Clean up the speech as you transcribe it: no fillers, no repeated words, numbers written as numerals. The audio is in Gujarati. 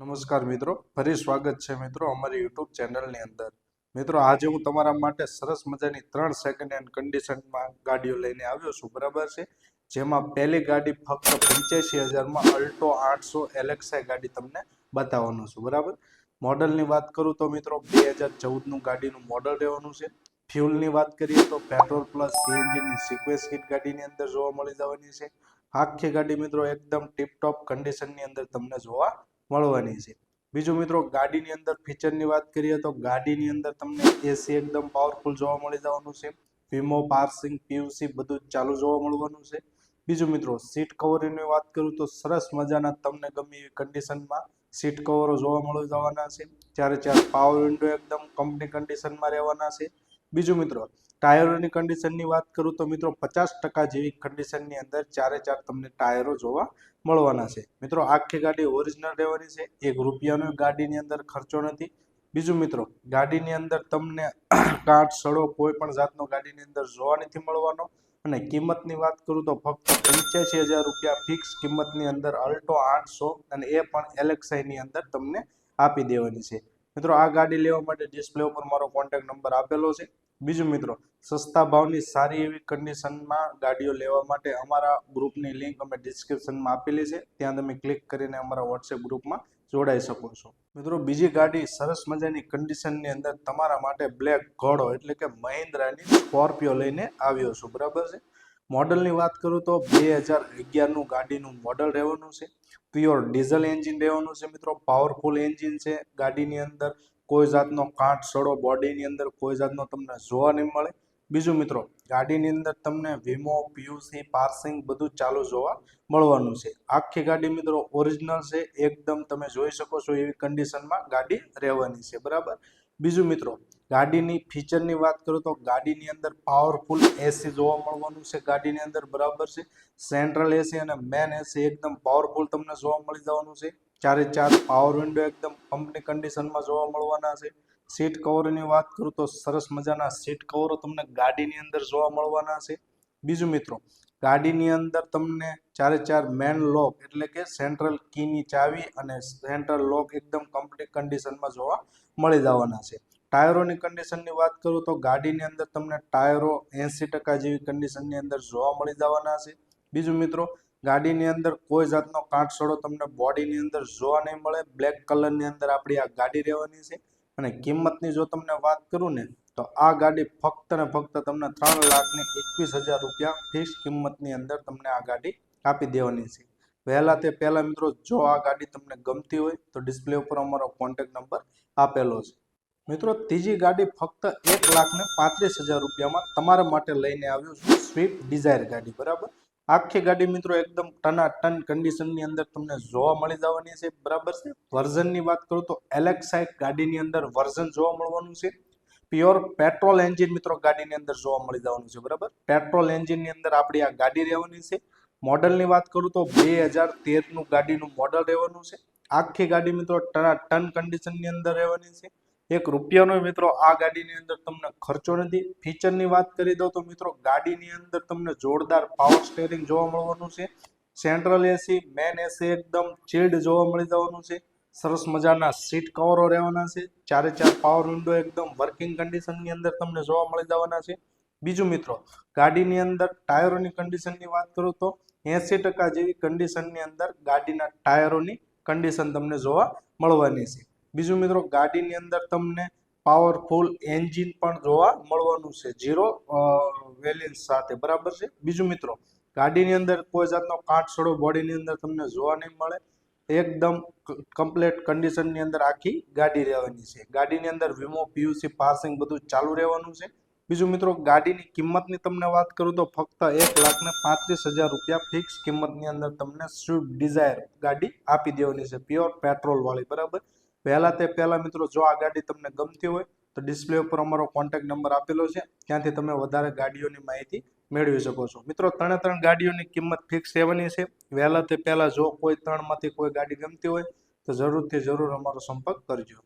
નમસ્કાર મિત્રો, ફરી સ્વાગત છે મિત્રો અમારી યુટ્યુબ ચેનલની અંદર. મિત્રો આજે હું તમારા માટે સરસ મજાની 3 સેકન્ડ હેન્ડ કન્ડિશનમાં ગાડીઓ લઈને આવ્યો છું, બરાબર છે. જેમાં પહેલી ગાડી ફક્ત 85,000માં અલ્ટો 800 LXi ગાડી તમને બતાવવાનું છું, બરાબર. મોડલની વાત કરું તો મિત્રો 2014નું ગાડીનું મોડલ રહેવાનું છે. ફ્યુલની વાત કરીએ તો પેટ્રોલ પ્લસ સીએનજીની સિક્વેન્સ કિટ ગાડીની અંદર જોવા મળી જવાની છે. આખી ગાડી મિત્રો એકદમ ટીપટોપ કન્ડિશનની અંદર તમને જોવા મળવાની છે. બીજું મિત્રો ગાડીની અંદર ફીચરની વાત કરીએ તો ગાડીની અંદર તમને એસી એકદમ પાવરફુલ જોવા મળી જવાનું છે. વીમો, પાર્સિંગ, પીયુસી બધું જ ચાલુ જોવા મળવાનું છે. બીજું મિત્રો સીટ કવરની વાત કરું તો સરસ મજાના તમને ગમે એવી કન્ડિશનમાં સીટ કવરો જોવા મળી જવાના છે. ચારે ચાર પાવર વિન્ડો એકદમ કંપની કન્ડિશનમાં રહેવાના છે. બીજું મિત્રો ટાયરોની કન્ડિશનની વાત કરું તો મિત્રો 50% જેવી કન્ડિશનની અંદર ચારે ચાર તમને ટાયરો જોવા મળવાના છે. મિત્રો આખી ગાડી ઓરિજિનલ રહેવાની છે, ₹1નો ગાડીની અંદર ખર્ચો નથી. બીજું મિત્રો ગાડીની અંદર તમને કાટ સડો કોઈ પણ જાતનો ગાડીની અંદર જોવા નથી મળવાનો. અને કિંમતની વાત કરું તો ફક્ત ₹85,000 ફિક્સ કિંમતની અંદર અલ્ટો 800 અને એ પણ LXi ની અંદર તમને આપી દેવાની છે. મિત્રો આ ગાડી લેવા માટે ડિસ્પ્લે ઉપર મારો કોન્ટેક્ટ નંબર આપેલો છે. બીજું મિત્રો સસ્તા ભાવની સારી એવી કન્ડિશનમાં ગાડીઓ લેવા માટે અમારા ગ્રુપની લિંક અમે ડિસ્ક્રિપ્શનમાં આપેલી છે, ત્યાં તમે ક્લિક કરીને અમારા વોટ્સએપ ગ્રુપમાં જોડાઈ શકો છો. મિત્રો બીજી ગાડી સરસ મજાની કન્ડિશનની અંદર તમારા માટે બ્લેક ઘોડો એટલે કે મહિન્દ્રાની સ્કોર્પિયો લઈને આવ્યો છું, બરાબર છે. મોડલની વાત કરું તો 2011નું ગાડીનું મોડલ રહેવાનું છે. પ્યોર ડીઝલ એન્જિન રહેવાનું છે મિત્રો, પાવરફુલ એન્જિન છે. ગાડીની અંદર કોઈ જાતનો કાટ સડો બોડીની અંદર કોઈ જાતનો તમને જોવા નહીં મળે. બીજું મિત્રો ગાડીની અંદર તમને વીમો, પીયુસી, પાર્સિંગ બધું ચાલુ જોવા મળવાનું છે. આખી ગાડી મિત્રો ઓરિજિનલ છે, એકદમ તમે જોઈ શકો છો એવી કન્ડિશનમાં ગાડી રહેવાની છે, બરાબર. બીજું મિત્રો ગાડીની ફીચરની વાત કરું તો ગાડીની અંદર પાવરફુલ એસી જોવા મળવાનું છે ગાડીની અંદર, બરાબર છે. સેન્ટ્રલ એસી અને મેન એસી એકદમ પાવરફુલ તમને જોવા મળી જવાનું છે. ચારે ચાર પાવર વિન્ડો એકદમ કંપની કન્ડિશનમાં જોવા મળવાના છે. સીટ કવરની વાત કરું તો સરસ મજાના સીટ કવરો તમને ગાડીની અંદર જોવા મળવાના છે. બીજું મિત્રો ગાડીની અંદર તમને ચારે ચાર મેન લોક એટલે કે સેન્ટ્રલ કીની ચાવી અને સેન્ટ્રલ લોક એકદમ કમ્પ્લીટ કન્ડિશનમાં જોવા મળી જવાના છે. ટાયરોની કન્ડિશનની વાત કરું તો ગાડીની અંદર તમને ટાયરો 80% જેવી કન્ડિશનની અંદર જોવા મળી જવાના છે. બીજું મિત્રો ગાડીની અંદર કોઈ જાતનો કાટસડો તમને બોડીની અંદર જોવા નહીં મળે. બ્લેક કલરની અંદર આપણી આ ગાડી રહેવાની છે. અને કિંમતની જો તમને વાત કરું ને તો આ ગાડી ફક્ત ને ફક્ત તમને ₹3,21,000 ફિક્સ કિંમતની અંદર તમને આ ગાડી આપી દેવાની છે. વહેલા તે પહેલા મિત્રો જો આ ગાડી તમને ગમતી હોય તો ડિસ્પ્લે ઉપર અમારો કોન્ટેક્ટ નંબર આપેલો છે. મિત્રો ત્રીજી ગાડી ફક્ત ₹1,35,000માં તમારા માટે લઈને આવ્યો છું, સ્વિફ્ટ ડિઝાયર ગાડી, બરાબર. આખી ગાડી મિત્રો એકદમ ટનાટન કન્ડિશનની અંદર તમને જોવા મળી જવાની છે, બરાબર છે. વર્ઝનની વાત કરું તો LXi ગાડીની અંદર વર્ઝન જોવા મળવાનું છે. પ્યોર પેટ્રોલ એન્જિન મિત્રો ગાડીની અંદર જોવા મળી જવાનું છે, બરાબર. પેટ્રોલ એન્જિનની અંદર આપણી આ ગાડી રહેવાની છે. મોડલની વાત કરું તો 2013નું ગાડીનું મોડલ રહેવાનું છે. આખી ગાડી મિત્રો ટન કન્ડિશનની અંદર રહેવાની છે. ₹1નો મિત્રો આ ગાડીની અંદર તમને ખર્ચો નથી. ફીચરની વાત કરી દઉં તો મિત્રો ગાડીની અંદર તમને જોરદાર પાવર સ્ટેરિંગ જોવા મળવાનું છે. સેન્ટ્રલ એસી, મેન એસી એકદમ ચિલ્ડ જોવા મળી જવાનું છે. સરસ મજાના સીટ કવરો રહેવાના છે. ચારે ચાર પાવર વિન્ડો એકદમ વર્કિંગ કન્ડિશનની અંદર તમને જોવા મળી જવાના છે. બીજું મિત્રો ગાડીની અંદર ટાયરોની કન્ડિશનની વાત કરું તો 80% જેવી કન્ડિશનની અંદર ગાડીના ટાયરોની કન્ડિશન તમને જોવા મળવાની છે. બીજું મિત્રો ગાડીની અંદર તમને પાવરફુલ એન્જિન પણ જોવા મળવાનું છે, 0 વેલિયન્સ સાથે, બરાબર છે. બીજું મિત્રો ગાડીની અંદર કોઈ જાતનો કાટસડો બોડીની અંદર તમને જોવા નહીં મળે. એકદમ કમ્પ્લીટ કન્ડિશનની અંદર આખી ગાડી રહેવાની છે. ગાડીની અંદર વીમો, પીયુસી, પાર્સિંગ બધું ચાલુ રહેવાનું છે. બીજું મિત્રો ગાડીની કિંમતની તમને વાત કરું તો ફક્ત ₹1,35,000 ફિક્સ કિંમતની અંદર તમને સ્વિફ્ટ ડિઝાયર ગાડી આપી દેવાની છે, પ્યોર પેટ્રોલ વાળી, બરાબર. પહેલા તે પહેલા મિત્રો જો આ ગાડી તમને ગમતી હોય તો ડિસ્પ્લે ઉપર અમારો કોન્ટેક્ટ નંબર આપેલો છે, ત્યાંથી તમે વધારે ગાડીઓની માહિતી મેળવી શકો છો. મિત્રો ત્રણ ગાડીઓની કિંમત ફિક્સ રહેવાની છે. વહેલા તે પહેલા જો કોઈ ત્રણમાંથી કોઈ ગાડી ગમતી હોય તો જરૂરથી જરૂર અમારો સંપર્ક કરજો.